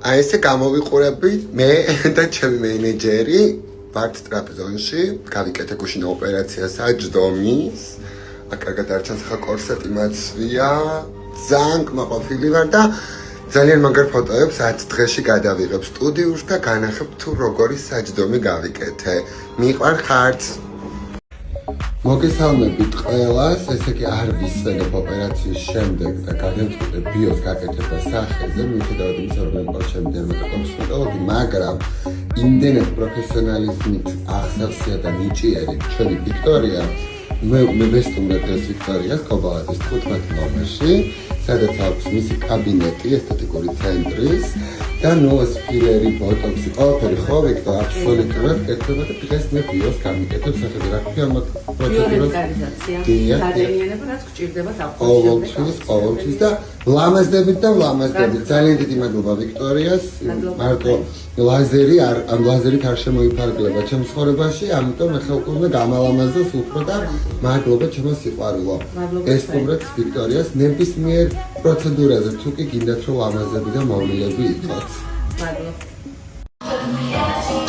აი ესე გამოვიყურებით მე და ჩემი მენეჯერი ვართ ტრაპეზონში, გავიკეთე გუშინო ოპერაცია საჯდომის. კარგად არ ჩანს ხა კორსეტი მაცვია, ძალიან კმაყოფილი ვარ და ძალიან მაგარ ფოტოებს 10 დღეში გადავიღებ სტუდიურს და განახებ თუ როგორი საჯდომი გავიკეთე. მიყვარხართ? მოგესალმებით ყველას, ესე იგი არ ვისვენებ ოპერაციის შემდეგ და გადავწყვიტე ბიოს გაკეთება სახეზე, მიუხედავად იმისა, რომ მე ჩემი დერმატოკოსმეტოლოგი, მაგრამ იმდენად პროფესიონალიზმით ახსავსია და ნიჭიერი ჩვენი ვიქტორია, მე ვესტუმრებ ეს ვიქტორიას კობალატის 15 ნომერში, სადაც აქვს მისი კაბინეტი ესთეტიკური ცენტრის და ნუას ფილერი, ბოტოქსი, ყველაფერი ხო ვიქტორ აბსოლუტურად კეთდება და დღეს მე ბიოს გამიკეთებ სახეზე რა ქვია ამ პროცედურას. გადაენიანება რაც გჭირდება საფუძველზე. ყოველთვის და ლამაზდებით ძალიან დიდი მადლობა ვიქტორიას. მარტო ლაზერით არ შემოიფარგლება ჩემ ცხოვრებაში, ამიტომ ახლა უკვე გამალამაზოს უფრო და მადლობა ჩემო სიყვარულო. ესტუმრებს ვიქტორიას ნებისმიერ პროცედურაზე თუ კი გინდათ რომ ლამაზები და მოვლილები იყოთ. მადლობა.